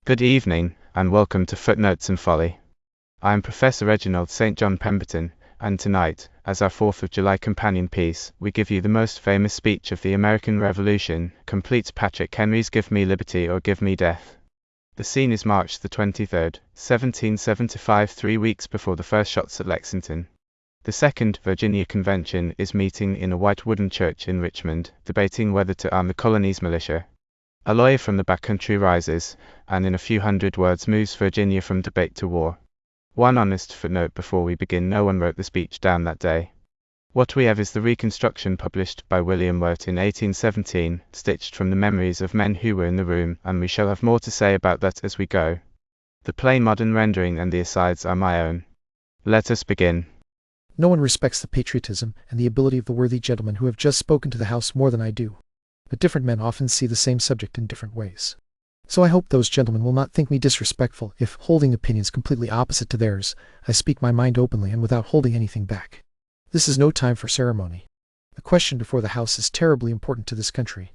Good evening, and welcome to Footnotes Folly. I am Professor Reginald St. John Pemberton, and tonight, as our 4th of July companion piece, we give you the most famous speech of the American Revolution, complete Patrick Henry's "Give me liberty or give me death." The scene is March the 23rd, 1775, 3 weeks before the first shots at Lexington. The Second Virginia Convention is meeting in a white wooden church in Richmond, debating whether to arm the colony's militia. A lawyer from the backcountry rises, and in a few hundred words moves Virginia from debate to war. One honest footnote before we begin: no one wrote the speech down that day. What we have is the reconstruction published by William Wirt in 1817, stitched from the memories of men who were in the room, and we shall have more to say about that as we go. The plain modern rendering and the asides are my own. Let us begin. No one respects the patriotism and the ability of the worthy gentlemen who have just spoken to the House more than I do. But different men often see the same subject in different ways. So I hope those gentlemen will not think me disrespectful if, holding opinions completely opposite to theirs, I speak my mind openly and without holding anything back. This is no time for ceremony. The question before the House is terribly important to this country.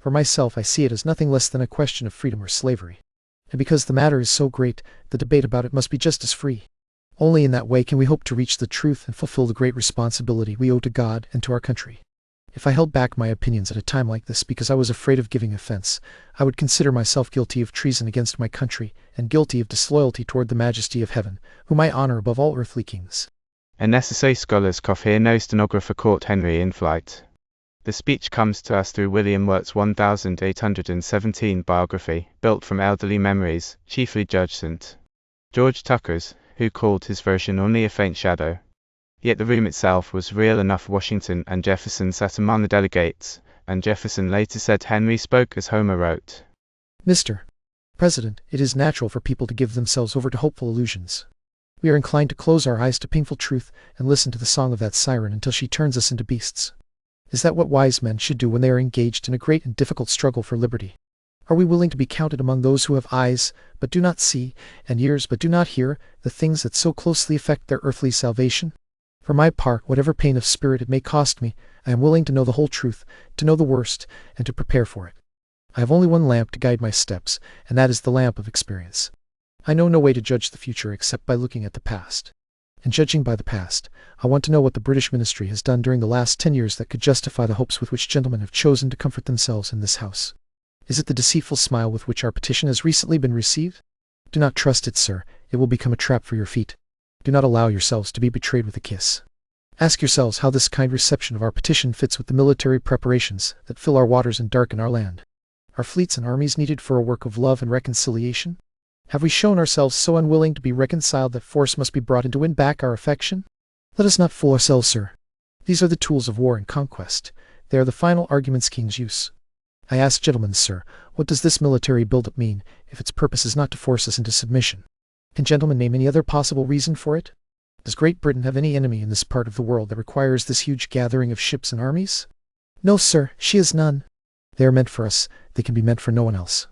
For myself, I see it as nothing less than a question of freedom or slavery. And because the matter is so great, the debate about it must be just as free. Only in that way can we hope to reach the truth and fulfill the great responsibility we owe to God and to our country. If I held back my opinions at a time like this because I was afraid of giving offense, I would consider myself guilty of treason against my country, and guilty of disloyalty toward the majesty of heaven, whom I honor above all earthly kings. A necessary scholar's cough here. No stenographer caught Henry in flight. The speech comes to us through William Wirt's 1817 biography, built from elderly memories, chiefly Judge St. George Tucker's, who called his version only a faint shadow. Yet the room itself was real enough. Washington and Jefferson sat among the delegates, and Jefferson later said Henry spoke as Homer wrote. Mr. President, it is natural for people to give themselves over to hopeful illusions. We are inclined to close our eyes to painful truth and listen to the song of that siren until she turns us into beasts. Is that what wise men should do when they are engaged in a great and difficult struggle for liberty? Are we willing to be counted among those who have eyes but do not see, and ears but do not hear, the things that so closely affect their earthly salvation? For my part, whatever pain of spirit it may cost me, I am willing to know the whole truth, to know the worst, and to prepare for it. I have only one lamp to guide my steps, and that is the lamp of experience. I know no way to judge the future except by looking at the past. And judging by the past, I want to know what the British ministry has done during the last 10 years that could justify the hopes with which gentlemen have chosen to comfort themselves in this House. Is it the deceitful smile with which our petition has recently been received? Do not trust it, sir. It will become a trap for your feet. Do not allow yourselves to be betrayed with a kiss. Ask yourselves how this kind reception of our petition fits with the military preparations that fill our waters and darken our land. Are fleets and armies needed for a work of love and reconciliation? Have we shown ourselves so unwilling to be reconciled that force must be brought in to win back our affection? Let us not fool ourselves, sir. These are the tools of war and conquest. They are the final arguments kings use. I ask gentlemen, sir, what does this military build-up mean, if its purpose is not to force us into submission? Can gentlemen name any other possible reason for it? Does Great Britain have any enemy in this part of the world that requires this huge gathering of ships and armies? No, sir, she has none. They are meant for us. They can be meant for no one else.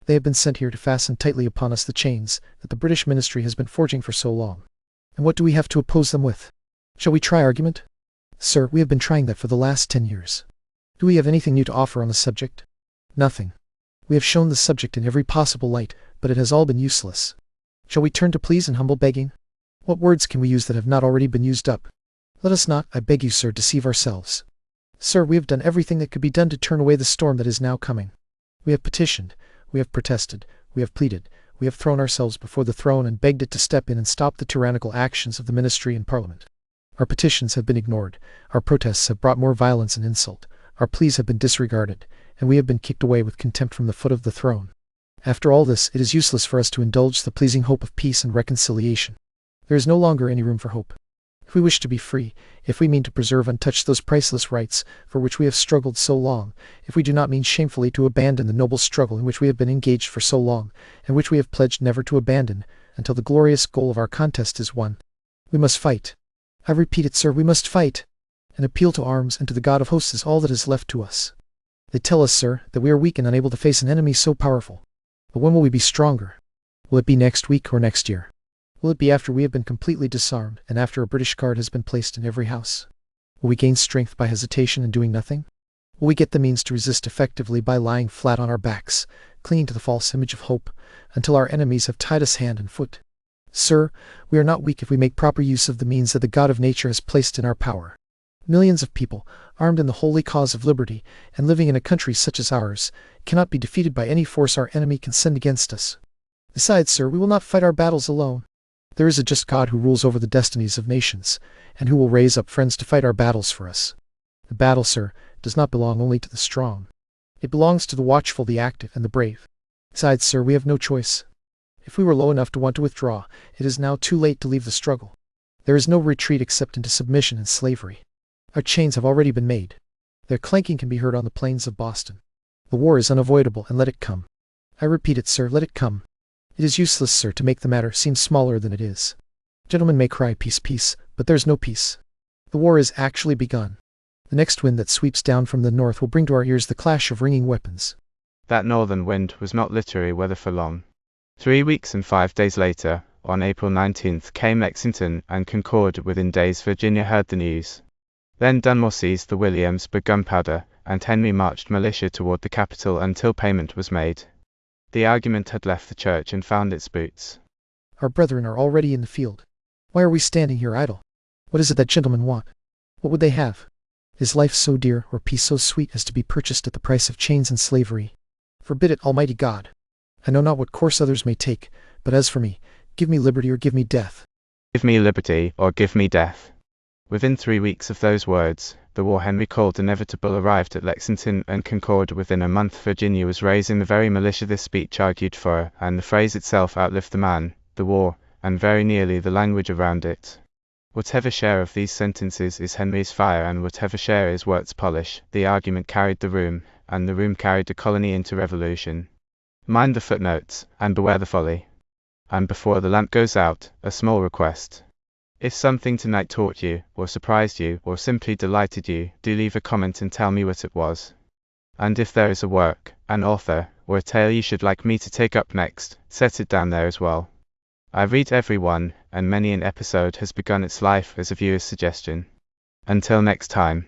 They have been sent here to fasten tightly upon us the chains that the British ministry has been forging for so long. And what do we have to oppose them with? Shall we try argument? Sir, we have been trying that for the last 10 years. Do we have anything new to offer on the subject? Nothing. We have shown the subject in every possible light, but it has all been useless. Shall we turn to pleas and humble begging? What words can we use that have not already been used up? Let us not, I beg you, sir, deceive ourselves. Sir, we have done everything that could be done to turn away the storm that is now coming. We have petitioned, we have protested, we have pleaded, we have thrown ourselves before the throne and begged it to step in and stop the tyrannical actions of the ministry and Parliament. Our petitions have been ignored, our protests have brought more violence and insult, our pleas have been disregarded, and we have been kicked away with contempt from the foot of the throne. After all this, it is useless for us to indulge the pleasing hope of peace and reconciliation. There is no longer any room for hope. If we wish to be free, if we mean to preserve untouched those priceless rights for which we have struggled so long, if we do not mean shamefully to abandon the noble struggle in which we have been engaged for so long, and which we have pledged never to abandon, until the glorious goal of our contest is won, we must fight. I repeat it, sir, we must fight. An appeal to arms and to the God of hosts is all that is left to us. They tell us, sir, that we are weak and unable to face an enemy so powerful. But when will we be stronger? Will it be next week or next year? Will it be after we have been completely disarmed and after a British guard has been placed in every house? Will we gain strength by hesitation and doing nothing? Will we get the means to resist effectively by lying flat on our backs, clinging to the false image of hope, until our enemies have tied us hand and foot. Sir, we are not weak if we make proper use of the means that the God of nature has placed in our power. Millions of people, armed in the holy cause of liberty, and living in a country such as ours, cannot be defeated by any force our enemy can send against us. Besides, sir, we will not fight our battles alone. There is a just God who rules over the destinies of nations, and who will raise up friends to fight our battles for us. The battle, sir, does not belong only to the strong. It belongs to the watchful, the active, and the brave. Besides, sir, we have no choice. If we were low enough to want to withdraw, it is now too late to leave the struggle. There is no retreat except into submission and slavery. Our chains have already been made. Their clanking can be heard on the plains of Boston. The war is unavoidable, and let it come. I repeat it, sir, let it come. It is useless, sir, to make the matter seem smaller than it is. Gentlemen may cry peace, peace, but there's no peace. The war is actually begun. The next wind that sweeps down from the north will bring to our ears the clash of ringing weapons. That northern wind was not literary weather for long. 3 weeks and 5 days later, on April 19th, came Lexington and Concord. Within days Virginia heard the news. Then Dunmore seized the Williamsburg gunpowder, and Henry marched militia toward the capital until payment was made. The argument had left the church and found its boots. Our brethren are already in the field. Why are we standing here idle? What is it that gentlemen want? What would they have? Is life so dear, or peace so sweet, as to be purchased at the price of chains and slavery? Forbid it, Almighty God! I know not what course others may take, but as for me, give me liberty or give me death. Give me liberty or give me death. Within 3 weeks of those words, the war Henry called inevitable arrived at Lexington and Concord. Within a month Virginia was raising the very militia this speech argued for, and the phrase itself outlived the man, the war, and very nearly the language around it. Whatever share of these sentences is Henry's fire and whatever share is Wirt's polish, the argument carried the room, and the room carried the colony into revolution. Mind the footnotes, and beware the folly. And before the lamp goes out, a small request. If something tonight taught you, or surprised you, or simply delighted you, do leave a comment and tell me what it was. And if there is a work, an author, or a tale you should like me to take up next, set it down there as well. I read every one, and many an episode has begun its life as a viewer's suggestion. Until next time.